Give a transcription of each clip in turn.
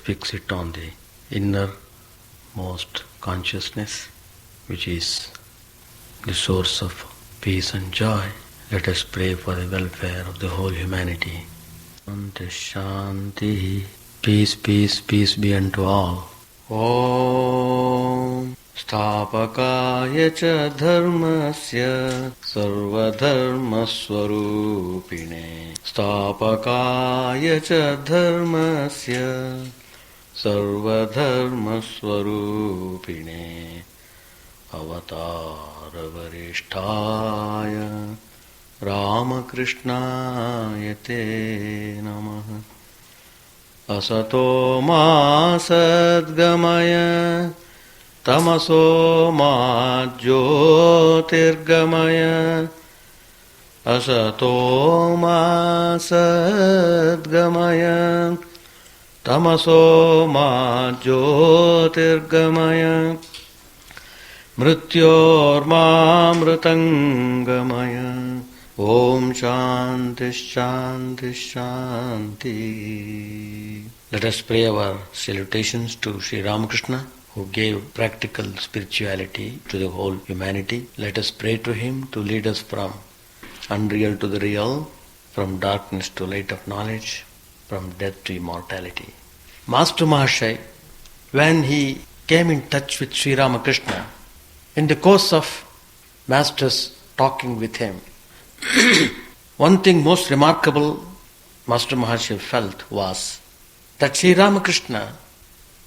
fix it on the innermost consciousness, which is the source of peace and joy. Let us pray for the welfare of the whole humanity. Shanti, Shanti. Peace, peace, peace be unto all. Om Sthapakaya cha dharmasya sarvadharma swarupine Sthapakaya cha dharmasya sarvadharma swarupine Avatara varishtaya Ramakrishna te namaha. Asato ma sadgamaya tamaso ma jyotirgamaya asato ma sadgamaya tamaso ma jyotirgamaya mrityorma mritangamaya. Om Shanti Shanti Shanti. Let us pray our salutations to Sri Ramakrishna, who gave practical spirituality to the whole humanity. Let us pray to him to lead us from unreal to the real, from darkness to light of knowledge, from death to immortality. Master Mahashaya, when he came in touch with Sri Ramakrishna, in the course of Master's talking with him, one thing most remarkable Master Mahashaya felt was that Sri Ramakrishna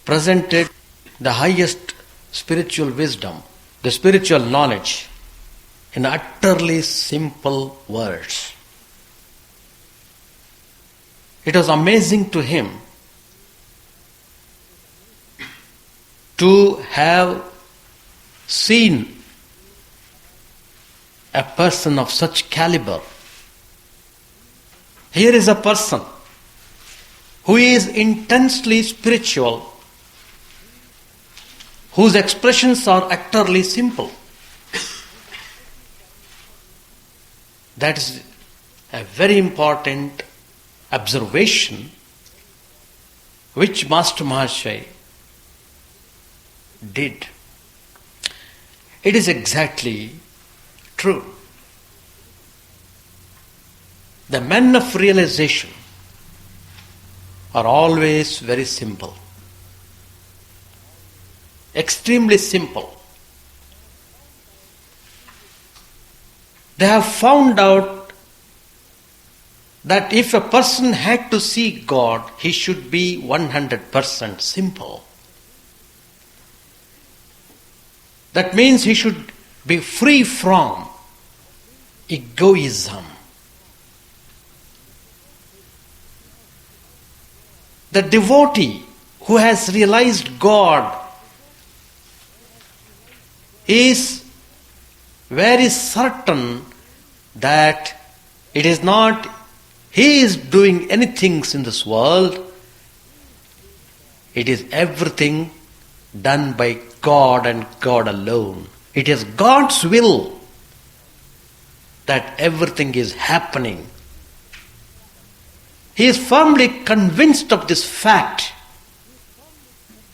presented the highest spiritual wisdom, the spiritual knowledge, in utterly simple words. It was amazing to him to have seen a person of such caliber. Here is a person who is intensely spiritual, whose expressions are utterly simple. That is a very important observation which Master Mahashaya did. It is exactly true. The men of realization are always very simple, extremely simple. They have found out that if a person had to see God, he should be 100% simple. That means he should be free from egoism. The devotee who has realized God is very certain that it is not he is doing anything in this world, it is everything done by God and God alone. It is God's will that everything is happening. He is firmly convinced of this fact,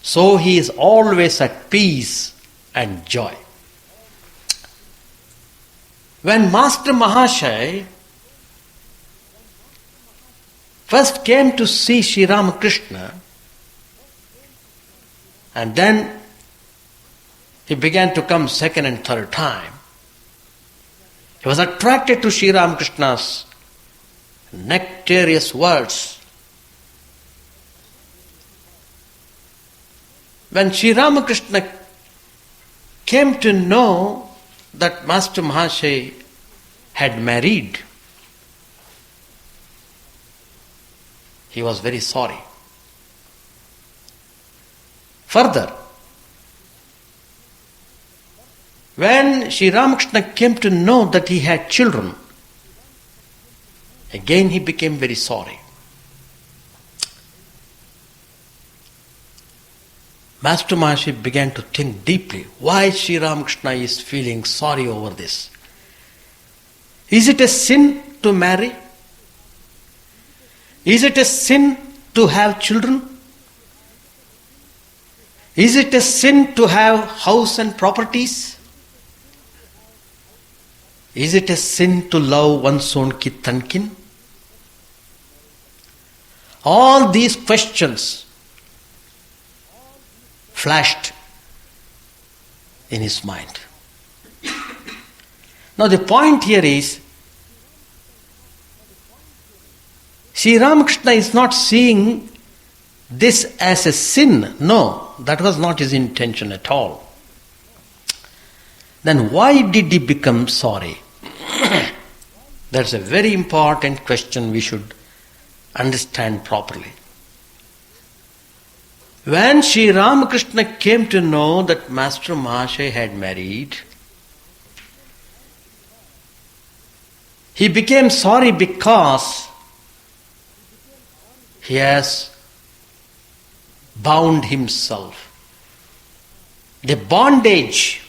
so he is always at peace and joy. When Master Mahashaya first came to see Sri Ramakrishna, and then he began to come second and third time, he was attracted to Sri Ramakrishna's nectarious words. When Sri Ramakrishna came to know that Master Mahashaya had married, he was very sorry. Further, when Sri Ramakrishna came to know that he had children, again he became very sorry. Master Mahashaya began to think deeply, why Sri Ramakrishna is feeling sorry over this. Is it a sin to marry? Is it a sin to have children? Is it a sin to have house and properties? Is it a sin to love one's own kith and kin? All these questions flashed in his mind. Now the point here is, Sri Ramakrishna is not seeing this as a sin. No, that was not his intention at all. Then why did he become sorry? That's a very important question we should understand properly. When Sri Ramakrishna came to know that Master Mahasaya had married, he became sorry because he has bound himself. The bondage,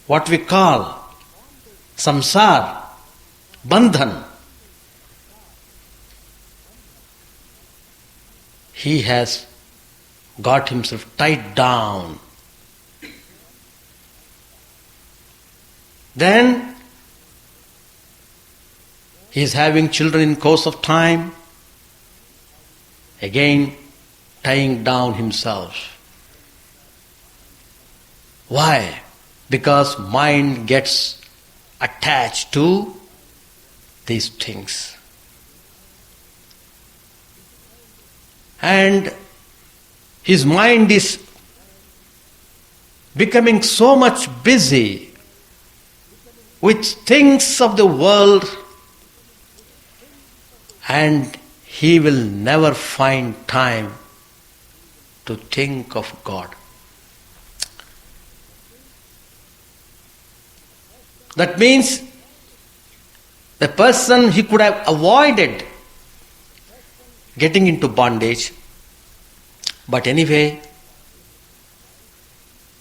what we call samsara, bandhan, he has got himself tied down. Then he is having children in course of time, again tying down himself. Why? Because mind gets attached to these things. And his mind is becoming so much busy with things of the world, and he will never find time to think of God. That means the person, he could have avoided getting into bondage, but anyway,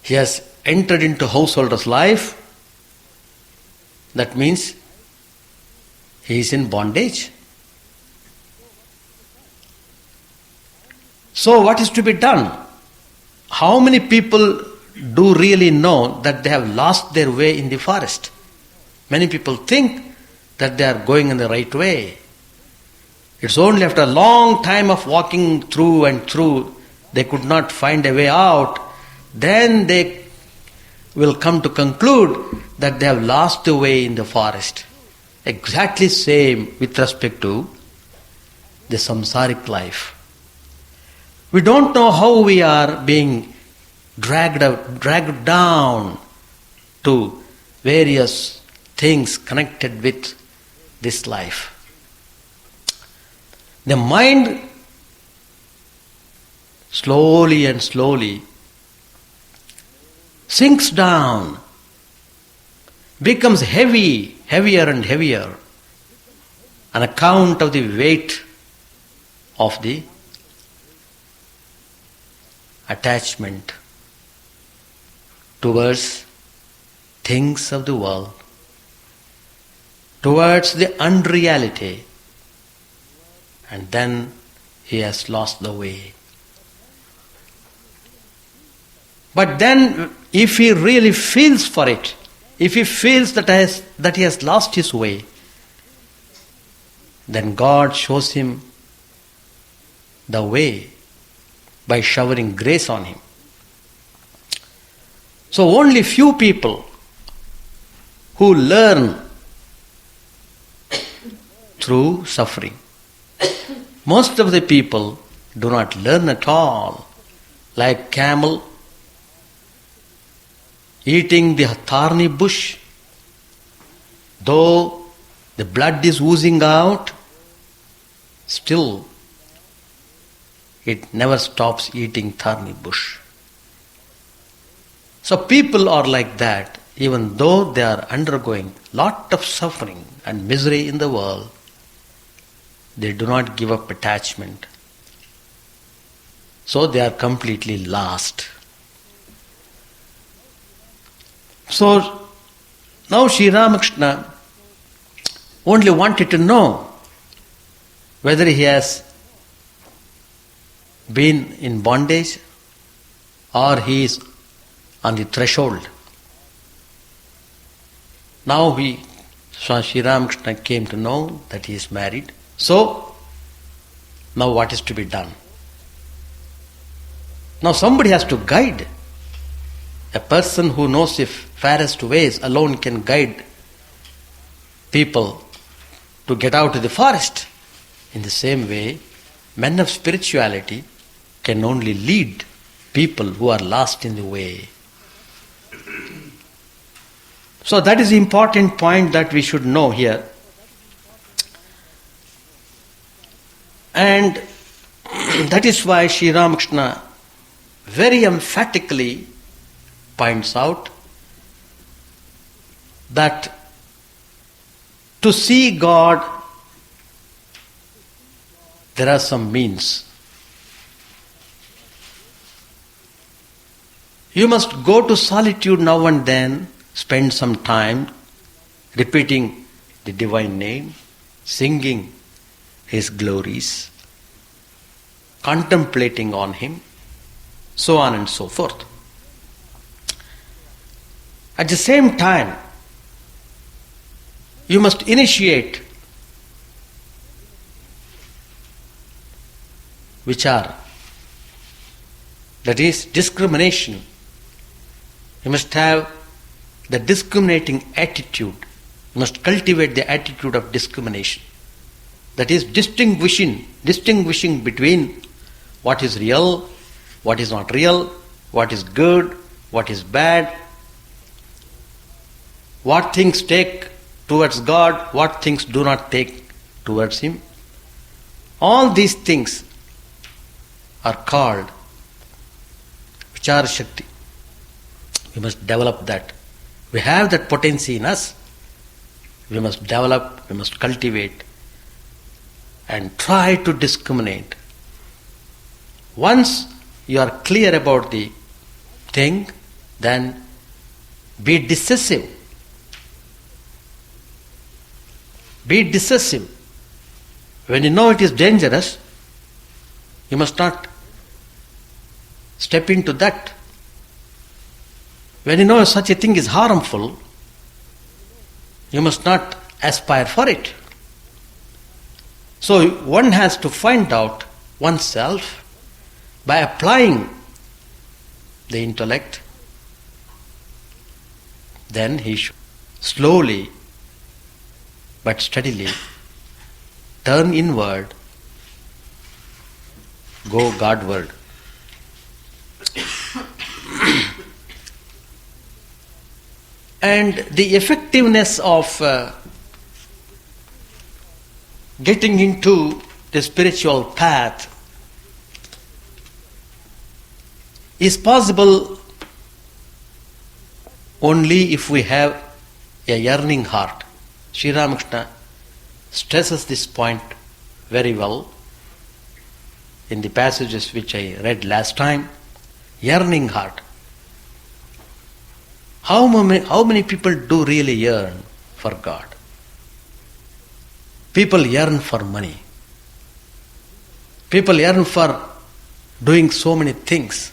he has entered into householder's life. That means he is in bondage. So what is to be done? How many people do really know that they have lost their way in the forest? Many people think that they are going in the right way. It's only after a long time of walking through and through, they could not find a way out, then they will come to conclude that they have lost the way in the forest. Exactly same with respect to the samsaric life. We don't know how we are being dragged down to various things connected with this life. The mind slowly and slowly sinks down, becomes heavier and heavier on account of the weight of the attachment towards things of the world, towards the unreality, and then he has lost the way. But then if he really feels for it, if he feels that he has lost his way, then God shows him the way by showering grace on him. So only few people who learn through suffering. Most of the people do not learn at all. Like camel eating the thorny bush, though the blood is oozing out, still it never stops eating thorny bush. So people are like that, even though they are undergoing lot of suffering and misery in the world, they do not give up attachment. So they are completely lost. So now Sri Ramakrishna only wanted to know whether he has been in bondage or he is on the threshold. Now Sri Ramakrishna came to know that he is married. So, now what is to be done? Now somebody has to guide. A person who knows the fairest ways alone can guide people to get out of the forest. In the same way, men of spirituality can only lead people who are lost in the way. So that is the important point that we should know here. And that is why Sri Ramakrishna very emphatically points out that to see God, there are some means. You must go to solitude now and then, spend some time repeating the divine name, singing His glories, contemplating on Him, so on and so forth. At the same time, you must initiate vichara, that is discrimination. You must have the discriminating attitude. You must cultivate the attitude of discrimination. That is distinguishing between what is real, what is not real, what is good, what is bad, what things take towards God, what things do not take towards Him. All these things are called Vichara Shakti. We must develop that. We have that potency in us. We must develop, we must cultivate and try to discriminate. Once you are clear about the thing, then be decisive. Be decisive. When you know it is dangerous, you must not step into that. When you know such a thing is harmful, you must not aspire for it. So one has to find out oneself by applying the intellect. Then he should slowly but steadily turn inward, go Godward. And the effectiveness of getting into the spiritual path is possible only if we have a yearning heart. Sri Ramakrishna stresses this point very well in the passages which I read last time. Yearning heart. How many people do really yearn for God? People yearn for money. People yearn for doing so many things,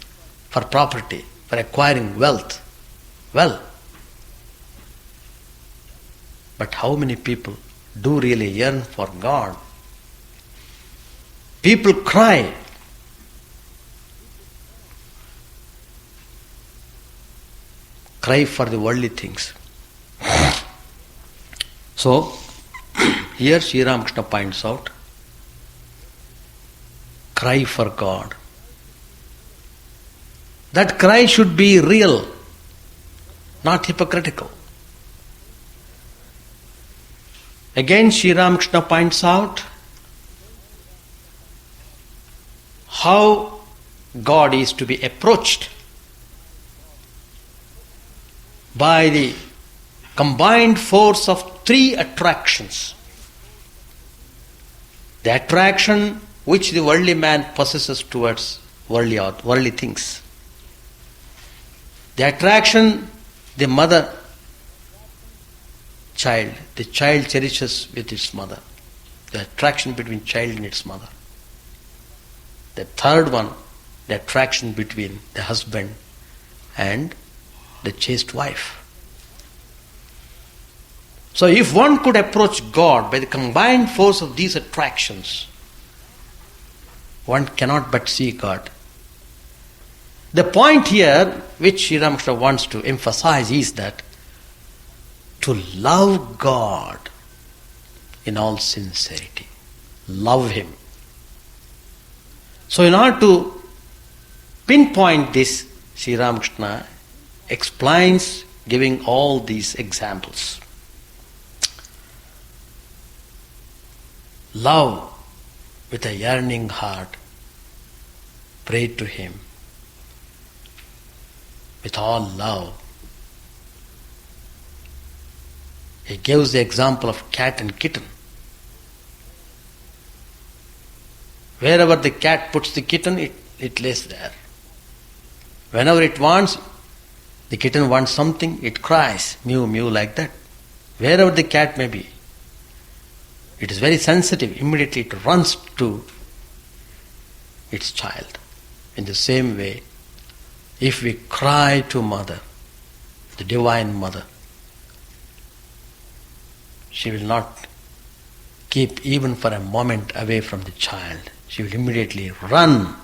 for property, for acquiring wealth. Well, but how many people do really yearn for God? People cry. Cry for the worldly things. So, here Sri Ramakrishna points out, cry for God. That cry should be real, not hypocritical. Again, Sri Ramakrishna points out how God is to be approached by the combined force of three attractions. The attraction which the worldly man possesses towards worldly things. The attraction the mother child, the child cherishes with its mother. The attraction between child and its mother. The third one the attraction between the husband and the chaste wife. So if one could approach God by the combined force of these attractions, one cannot but see God. The point here which Sri Ramakrishna wants to emphasize is that to love God in all sincerity, love Him. So in order to pinpoint this, Sri Ramakrishna explains giving all these examples. Love with a yearning heart, pray to Him with all love. He gives the example of cat and kitten. Wherever the cat puts the kitten, it lays there. Whenever it wants, the kitten wants something, it cries, mew, mew, like that. Wherever the cat may be, it is very sensitive. Immediately it runs to its child. In the same way, if we cry to Mother, the Divine Mother, she will not keep even for a moment away from the child. She will immediately run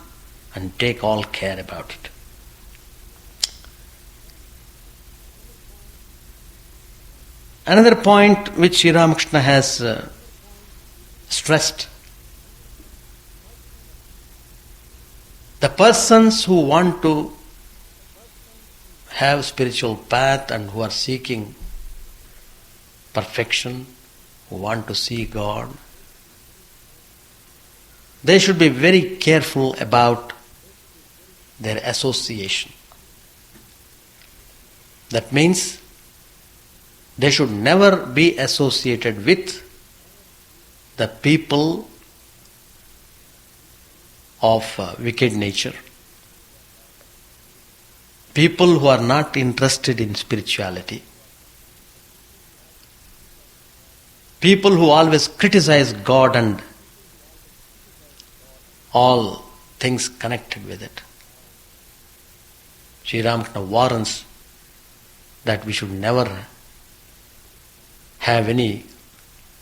and take all care about it. Another point which Sri Ramakrishna has stressed, the persons who want to have spiritual path and who are seeking perfection, who want to see God, they should be very careful about their association. That means they should never be associated with the people of wicked nature, people who are not interested in spirituality, people who always criticize God and all things connected with it. Sri Ramakrishna warns that we should never have any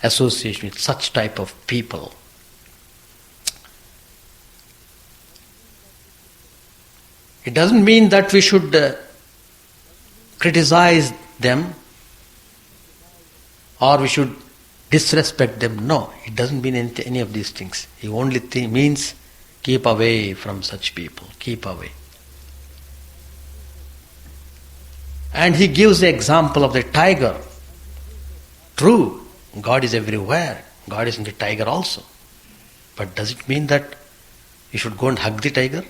association with such type of people. It doesn't mean that we should criticize them or we should disrespect them. No, it doesn't mean any of these things. It only means keep away from such people. Keep away. And he gives the example of the tiger. True, God is everywhere. God is in the tiger also. But does it mean that you should go and hug the tiger?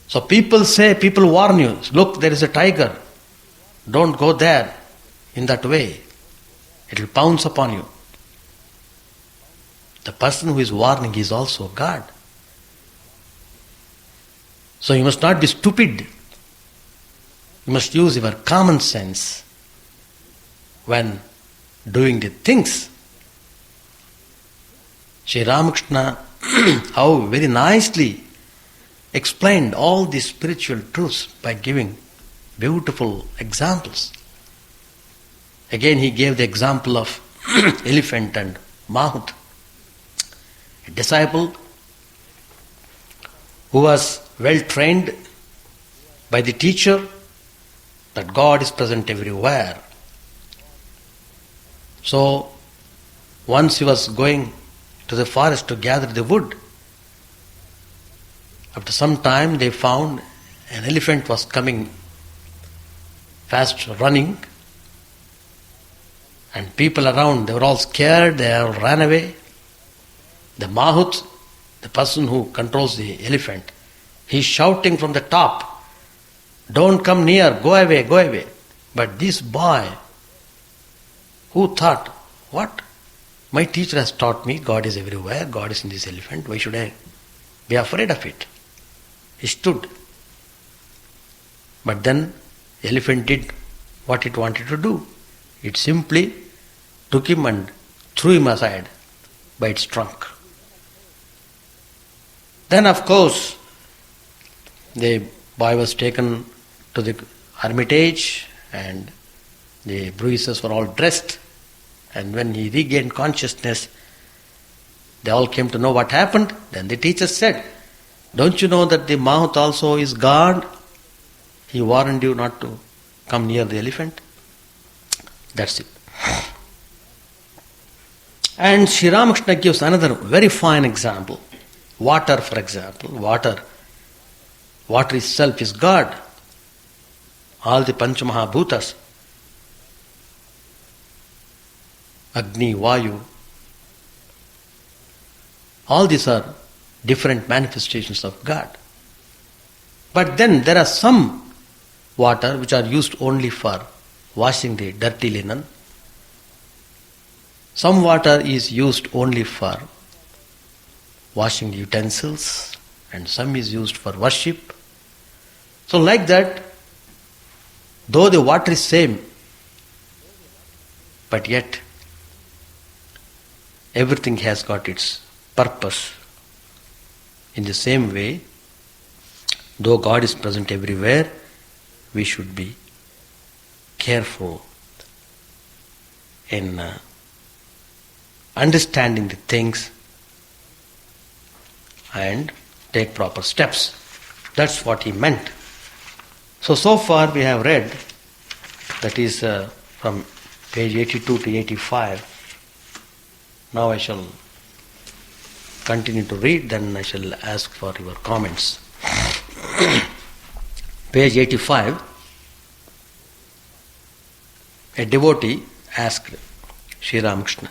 So people warn you, look, there is a tiger. Don't go there in that way. It will pounce upon you. The person who is warning is also God. So you must not be stupid. You must use your common sense when doing the things. Sri Ramakrishna, how very nicely explained all these spiritual truths by giving beautiful examples. Again, he gave the example of elephant and Mahut. A disciple who was well trained by the teacher that God is present everywhere. So, once he was going to the forest to gather the wood, after some time they found an elephant was coming fast running, and people around, they were all scared, they all ran away. The Mahut, the person who controls the elephant, he's shouting from the top, don't come near, go away, go away. But this boy, who thought, what? My teacher has taught me God is everywhere, God is in this elephant, why should I be afraid of it? He stood. But then the elephant did what it wanted to do. It simply took him and threw him aside by its trunk. Then of course, the boy was taken to the hermitage and the bruises were all dressed, and when he regained consciousness, they all came to know what happened. Then the teacher said, "Don't you know that the mouth also is God? He warned you not to come near the elephant." That's it. And Sri Ramakrishna gives another very fine example. Water, for example. Water itself is God. All the Panchamahabhutas, Agni, Vayu, all these are different manifestations of God. But then there are some water which are used only for washing the dirty linen. Some water is used only for washing the utensils, and some is used for worship. So like that, though the water is same, but yet everything has got its purpose. In the same way, though God is present everywhere, we should be careful in understanding the things and take proper steps. That's what he meant. So far we have read, that is from page 82 to 85. Now I shall continue to read, then I shall ask for your comments. Page 85, a devotee asked Sri Ramakrishna,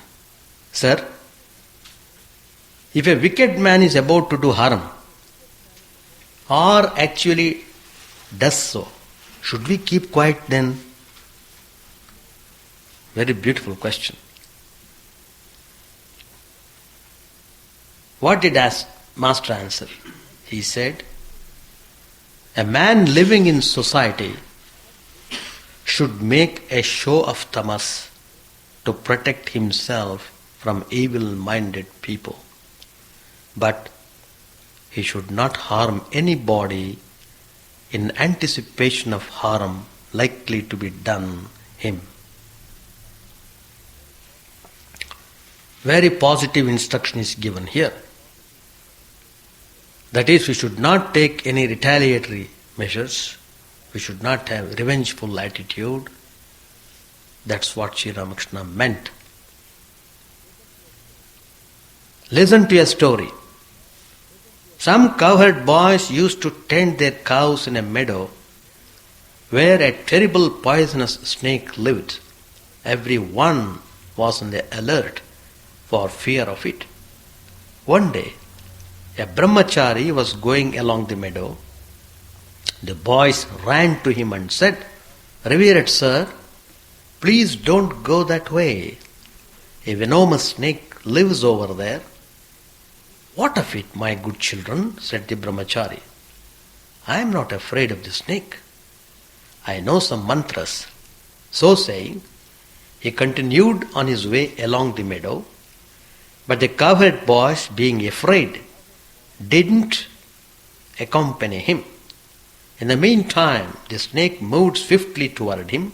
"Sir, if a wicked man is about to do harm, or actually does so, should we keep quiet then?" Very beautiful question. What did Master answer? He said, a man living in society should make a show of tamas to protect himself from evil-minded people. But he should not harm anybody in anticipation of harm likely to be done him. Very positive instruction is given here. That is, we should not take any retaliatory measures. We should not have revengeful attitude. That's what Sri Ramakrishna meant. Listen to a story. Some cowherd boys used to tend their cows in a meadow where a terrible poisonous snake lived. Everyone was on the alert for fear of it. One day, a brahmachari was going along the meadow. The boys ran to him and said, "Revered sir, please don't go that way. A venomous snake lives over there." "What of it, my good children?" said the brahmachari. "I am not afraid of the snake. I know some mantras." So saying, he continued on his way along the meadow. But the cowherd boys, being afraid, didn't accompany him. In the meantime, the snake moved swiftly toward him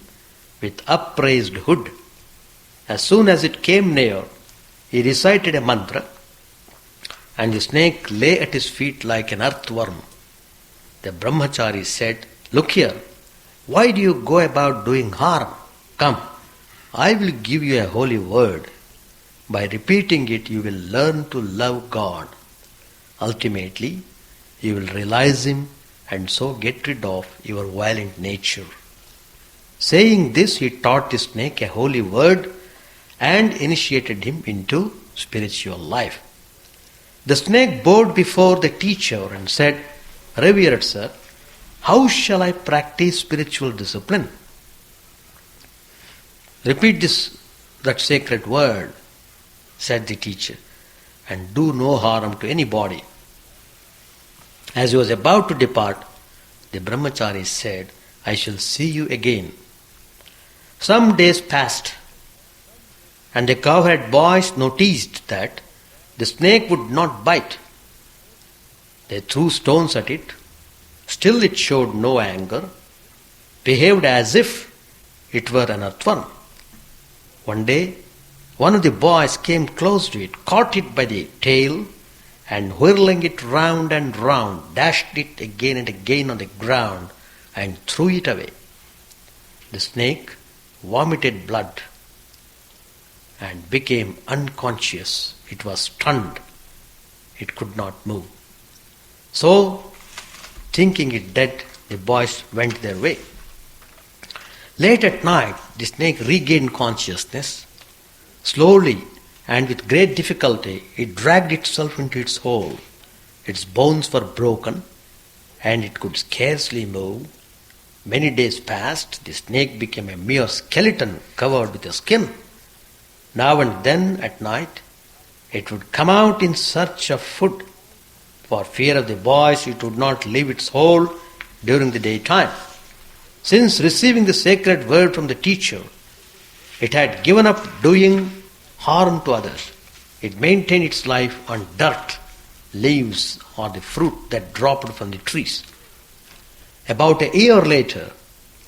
with upraised hood. As soon as it came near, he recited a mantra, and the snake lay at his feet like an earthworm. The brahmachari said, "Look here, why do you go about doing harm? Come, I will give you a holy word. By repeating it, you will learn to love God. Ultimately, you will realize Him and so get rid of your violent nature." Saying this, he taught the snake a holy word and initiated him into spiritual life. The snake bowed before the teacher and said, "Revered sir, how shall I practice spiritual discipline?" "Repeat that sacred word," said the teacher, "and do no harm to anybody." As he was about to depart, the brahmachari said, "I shall see you again." Some days passed, and the cowherd boys noticed that the snake would not bite. They threw stones at it. Still it showed no anger, behaved as if it were an earthworm. One day, one of the boys came close to it, caught it by the tail, and whirling it round and round, dashed it again and again on the ground and threw it away. The snake vomited blood and became unconscious. It was stunned. It could not move. So, thinking it dead, the boys went their way. Late at night, the snake regained consciousness. Slowly and with great difficulty, it dragged itself into its hole. Its bones were broken and it could scarcely move. Many days passed. The snake became a mere skeleton covered with a skin. Now and then at night, it would come out in search of food. For fear of the boys, it would not leave its hole during the daytime. Since receiving the sacred word from the teacher, it had given up doing harm to others. It maintained its life on dirt, leaves, or the fruit that dropped from the trees. About a year later,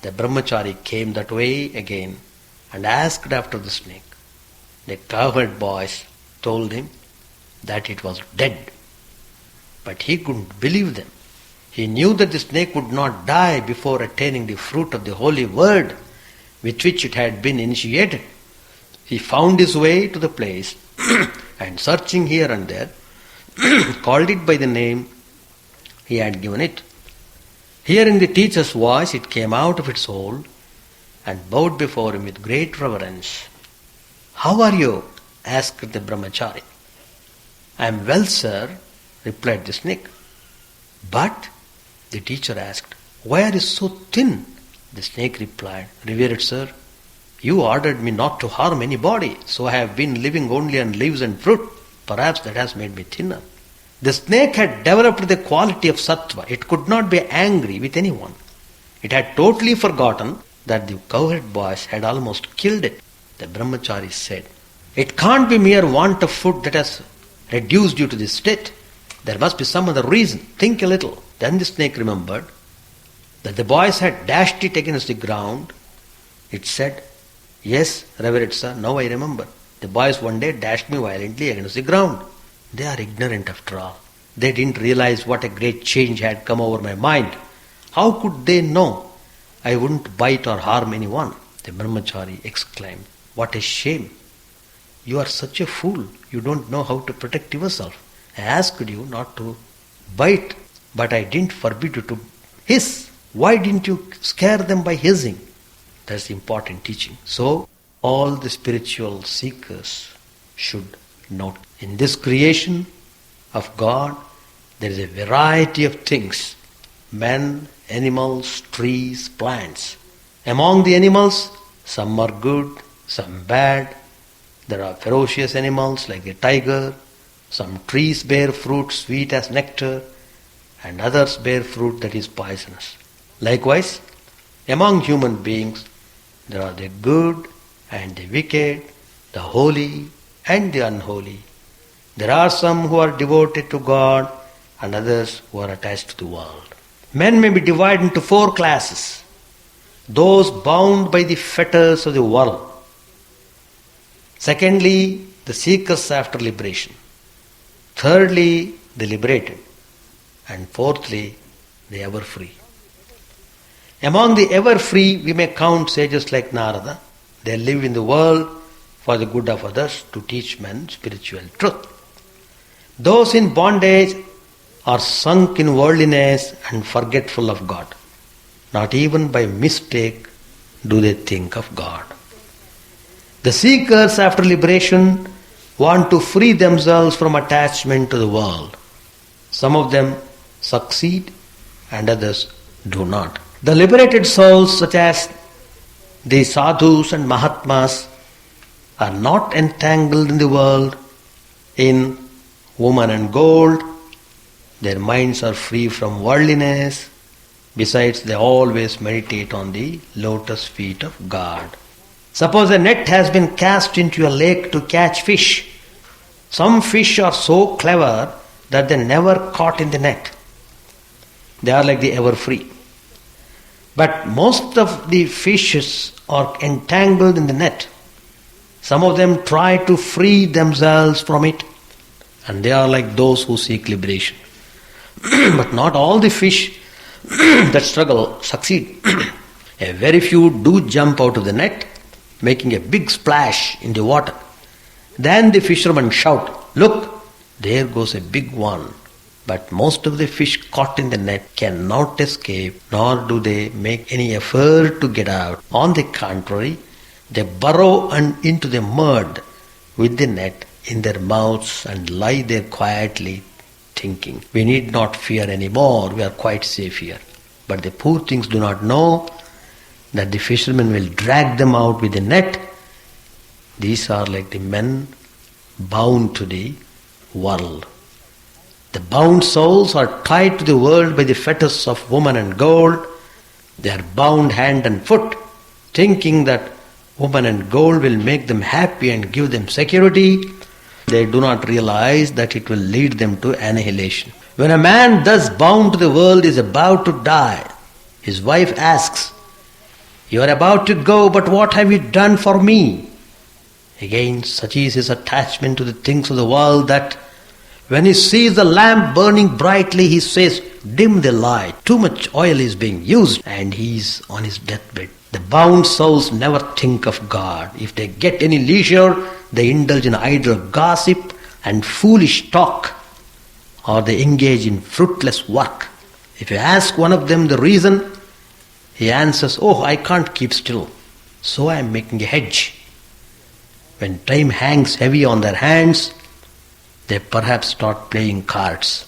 the brahmachari came that way again and asked after the snake. The cowherd boys told him that it was dead, but he couldn't believe them. He knew that the snake would not die before attaining the fruit of the holy word with which it had been initiated. He found his way to the place and searching here and there, called it by the name he had given it. Hearing the teacher's voice, it came out of its hole and bowed before him with great reverence. "How are you?" asked the brahmachari. "I am well, sir," replied the snake. "But," the teacher asked, "why are you so thin?" The snake replied, "Revered sir, you ordered me not to harm anybody, so I have been living only on leaves and fruit. Perhaps that has made me thinner." The snake had developed the quality of sattva. It could not be angry with anyone. It had totally forgotten that the cowherd boys had almost killed it. The brahmachari said, "It can't be mere want of food that has reduced you to this state. There must be some other reason. Think a little." Then the snake remembered that the boys had dashed it against the ground. It said, "Yes, revered sir, now I remember. The boys one day dashed me violently against the ground. They are ignorant after all. They didn't realize what a great change had come over my mind. How could they know I wouldn't bite or harm anyone?" The brahmachari exclaimed, "What a shame! You are such a fool. You don't know how to protect yourself. I asked you not to bite, but I didn't forbid you to hiss. Why didn't you scare them by hissing?" That's important teaching. So, all the spiritual seekers should note. In this creation of God, there is a variety of things. Men, animals, trees, plants. Among the animals, some are good, some bad. There are ferocious animals like the tiger. Some trees bear fruit sweet as nectar, and others bear fruit that is poisonous. Likewise, among human beings, there are the good and the wicked, the holy and the unholy. There are some who are devoted to God and others who are attached to the world. Men may be divided into 4 classes. Those bound by the fetters of the world. Secondly, the seekers after liberation. Thirdly, the liberated. And fourthly, the ever-free. Among the ever-free, we may count sages like Narada. They live in the world for the good of others to teach men spiritual truth. Those in bondage are sunk in worldliness and forgetful of God. Not even by mistake do they think of God. The seekers after liberation want to free themselves from attachment to the world. Some of them succeed and others do not. The liberated souls, such as the sadhus and mahatmas, are not entangled in the world, in woman and gold. Their minds are free from worldliness. Besides, they always meditate on the lotus feet of God. Suppose a net has been cast into a lake to catch fish. Some fish are so clever that they never caught in the net. They are like the ever free. But most of the fishes are entangled in the net. Some of them try to free themselves from it, and they are like those who seek liberation. But not all the fish that struggle succeed. A very few do jump out of the net, making a big splash in the water. Then the fishermen shout, "Look, there goes a big one." But most of the fish caught in the net cannot escape, nor do they make any effort to get out. On the contrary, they burrow into the mud with the net in their mouths and lie there quietly thinking, "We need not fear any more, we are quite safe here." But the poor things do not know that the fishermen will drag them out with the net. These are like the men bound to the world. The bound souls are tied to the world by the fetters of woman and gold. They are bound hand and foot, thinking that woman and gold will make them happy and give them security. They do not realize that it will lead them to annihilation. When a man thus bound to the world is about to die, his wife asks, "You are about to go, but what have you done for me?" Again, such is his attachment to the things of the world that when he sees the lamp burning brightly, he says, "Dim the light, too much oil is being used," and he is on his deathbed. The bound souls never think of God. If they get any leisure, they indulge in idle gossip and foolish talk, or they engage in fruitless work. If you ask one of them the reason, he answers, "Oh, I can't keep still, so I am making a hedge." When time hangs heavy on their hands, they perhaps start playing cards.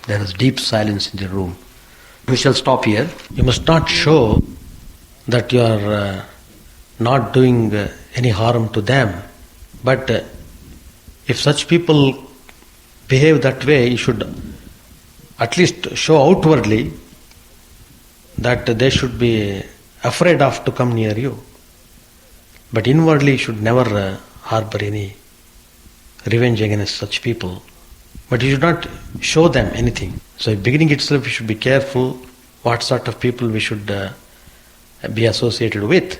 There is deep silence in the room. We shall stop here. You must not show that you are not doing any harm to them. But if such people behave that way, you should at least show outwardly that they should be afraid of to come near you. But inwardly you should never harbor any revenge against such people. But you should not show them anything. So beginning itself, we should be careful what sort of people we should be associated with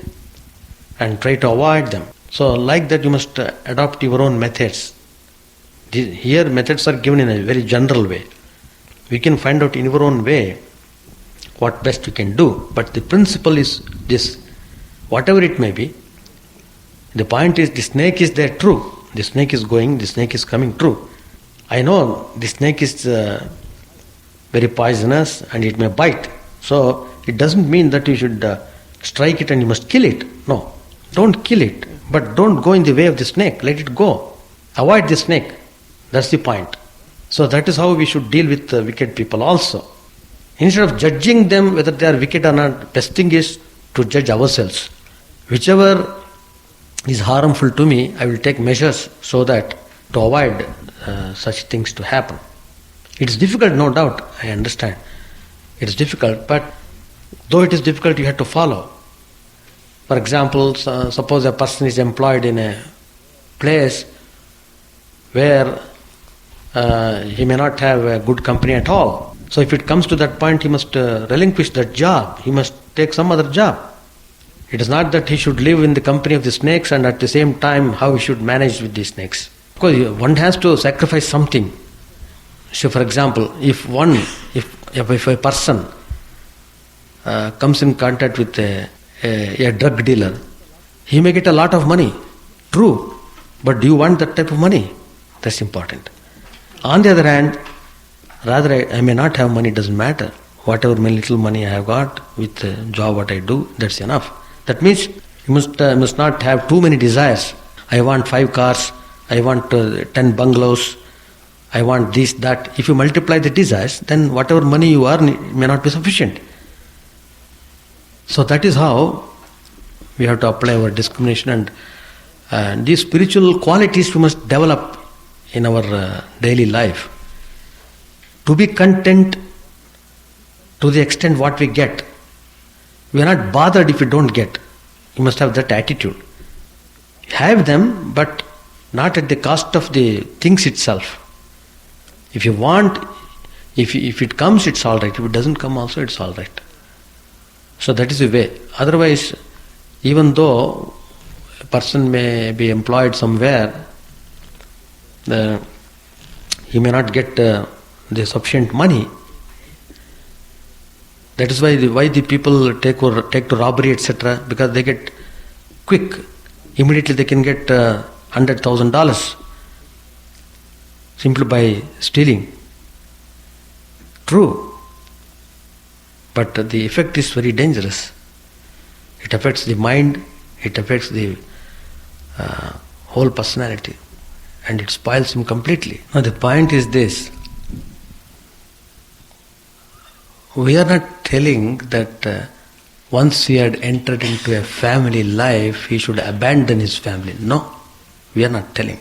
and try to avoid them. So like that you must adopt your own methods. Here methods are given in a very general way. We can find out in your own way what best we can do. But the principle is this, whatever it may be, the point is the snake is there true. The snake is going, the snake is coming true. I know the snake is very poisonous and it may bite. So it doesn't mean that you should strike it and you must kill it. No, don't kill it. But don't go in the way of the snake. Let it go. Avoid the snake. That's the point. So that is how we should deal with wicked people also. Instead of judging them whether they are wicked or not, best thing is to judge ourselves. Whichever is harmful to me, I will take measures so that to avoid such things to happen. It's difficult, no doubt, I understand. It's difficult, but though it is difficult, you have to follow. For example, suppose a person is employed in a place where he may not have a good company at all. So if it comes to that point, he must relinquish that job. He must take some other job. It is not that he should live in the company of the snakes and at the same time how he should manage with the snakes. Because one has to sacrifice something. So for example, if a person comes in contact with a drug dealer, he may get a lot of money. True. But do you want that type of money? That's important. On the other hand, rather I may not have money, doesn't matter. Whatever little money I have got with the job what I do, that's enough. That means you must not have too many desires. I want 5 cars, I want 10 bungalows, I want this, that. If you multiply the desires, then whatever money you earn may not be sufficient. So that is how we have to apply our discrimination, and these spiritual qualities we must develop in our daily life. To be content to the extent what we get. We are not bothered if we don't get. You must have that attitude. Have them, but not at the cost of the things itself. If you want, if it comes, it's all right. If it doesn't come also, it's all right. So that is the way. Otherwise, even though a person may be employed somewhere, he may not get the sufficient money. That is why the people take to robbery, etc. Because they get quick. Immediately they can get $100,000 simply by stealing. True. But the effect is very dangerous. It affects the mind, it affects the whole personality, and it spoils him completely. Now the point is this. We are not telling that once he had entered into a family life, he should abandon his family. No, we are not telling.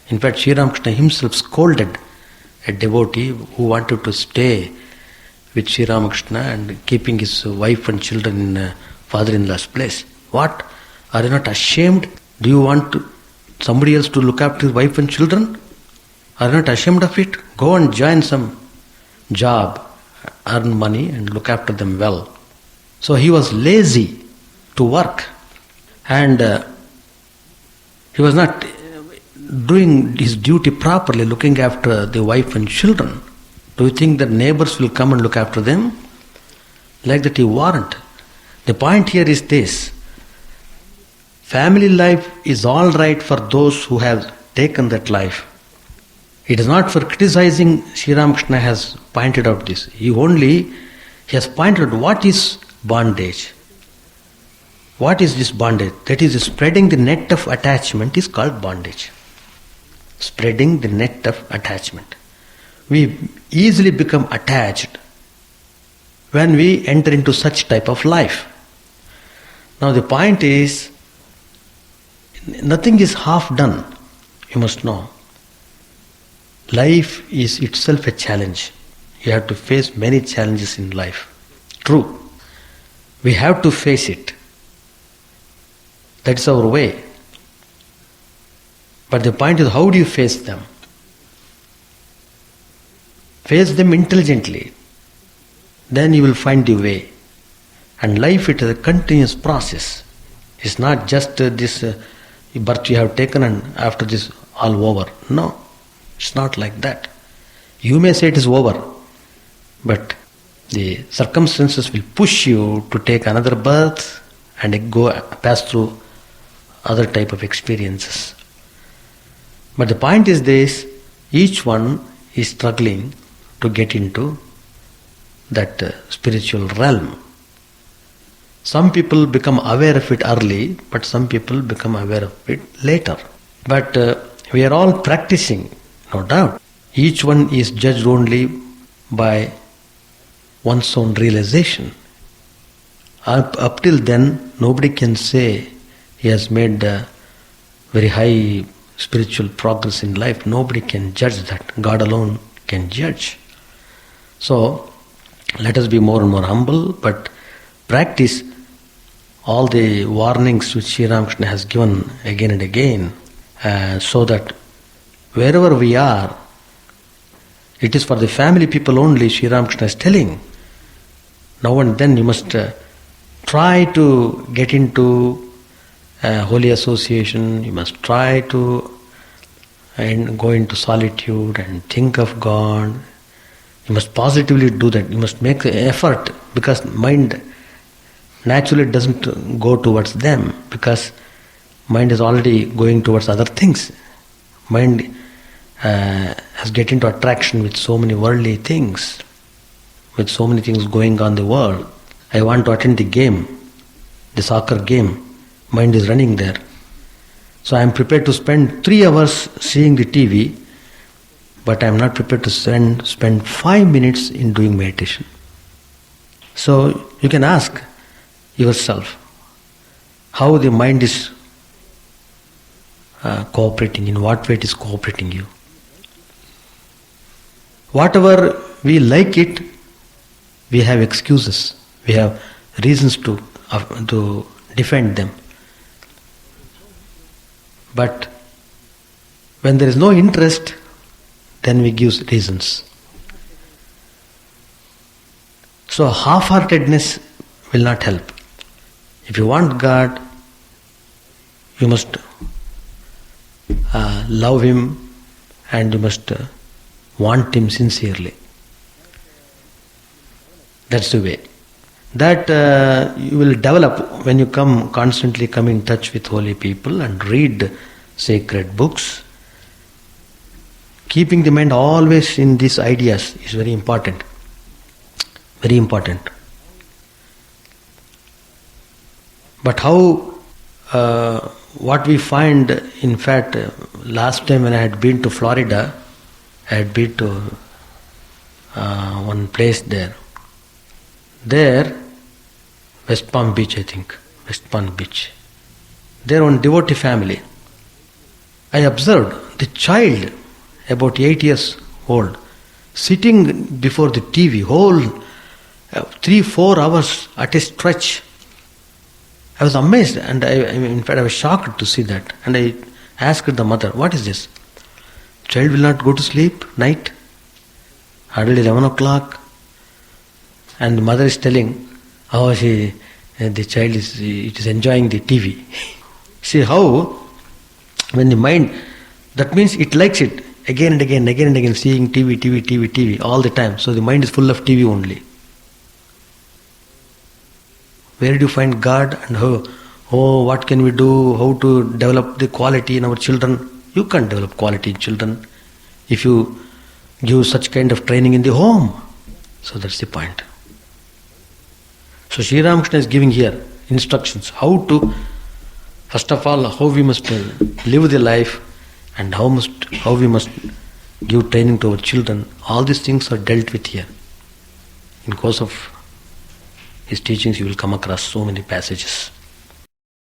In fact, Sri Ramakrishna himself scolded a devotee who wanted to stay with Sri Ramakrishna and keeping his wife and children in father-in-law's place. What? Are you not ashamed? Do you want somebody else to look after his wife and children? Are you not ashamed of it? Go and join some job, earn money and look after them well. So he was lazy to work, and he was not doing his duty properly, looking after the wife and children. Do you think that neighbors will come and look after them? Like that he weren't. The point here is this. Family life is all right for those who have taken that life. It is not for criticizing. Sri Ramakrishna has pointed out this. He has pointed out what is bondage. What is this bondage? That is, spreading the net of attachment is called bondage. Spreading the net of attachment. We easily become attached when we enter into such type of life. Now the point is, nothing is half done. You must know. Life is itself a challenge. You have to face many challenges in life. True. We have to face it. That's our way. But the point is, how do you face them? Face them intelligently. Then you will find the way. And life, it is a continuous process. It's not just this birth you have taken and after this all over. No, it's not like that. You may say it is over, but the circumstances will push you to take another birth and pass through other type of experiences. But the point is this, each one is struggling to get into that spiritual realm. Some people become aware of it early, but some people become aware of it later. But we are all practicing, no doubt. Each one is judged only by one's own realization. Up till then, nobody can say he has made very high spiritual progress in life. Nobody can judge that. God alone can judge. So, let us be more and more humble, but practice all the warnings which Sri Ramakrishna has given again and again, so that wherever we are, it is for the family people only. Sri Ramakrishna is telling. Now and then you must try to get into holy association. You must try to go into solitude and think of God. You must positively do that. You must make the effort, because mind naturally doesn't go towards them, because mind is already going towards other things. Mind has get into attraction with so many worldly things, with so many things going on in the world. I want to attend the game, the soccer game. Mind is running there. So I am prepared to spend 3 hours seeing the TV, but I am not prepared to spend 5 minutes in doing meditation. So you can ask yourself how the mind is cooperating, in what way it is cooperating you. Whatever we like it, we have excuses, we have reasons to defend them. But when there is no interest, then we give reasons. So half-heartedness will not help. If you want God, you must love Him and you must want Him sincerely. That's the way. That you will develop when you constantly come in touch with holy people and read sacred books. Keeping the mind always in these ideas is very important. Very important. But how, what we find, in fact, last time when I had been to Florida, I had been to one place there. There, West Palm Beach, I think. West Palm Beach. There, one devotee family. I observed the child, about 8 years old, sitting before the TV, whole 3-4 hours at a stretch. I was amazed, and in fact I was shocked to see that. And I asked the mother, what is this? Child will not go to sleep night, hardly 11 o'clock. And the mother is telling how the child is enjoying the TV. See how, when the mind, that means it likes it again and again, seeing TV all the time. So the mind is full of TV only. Where do you find God and how, what can we do, how to develop the quality in our children? You can't develop quality in children if you give such kind of training in the home. So that's the point. So Sri Ramakrishna is giving here instructions how to, first of all, how we must live the life and how we must give training to our children. All these things are dealt with here. In course of his teachings you will come across so many passages.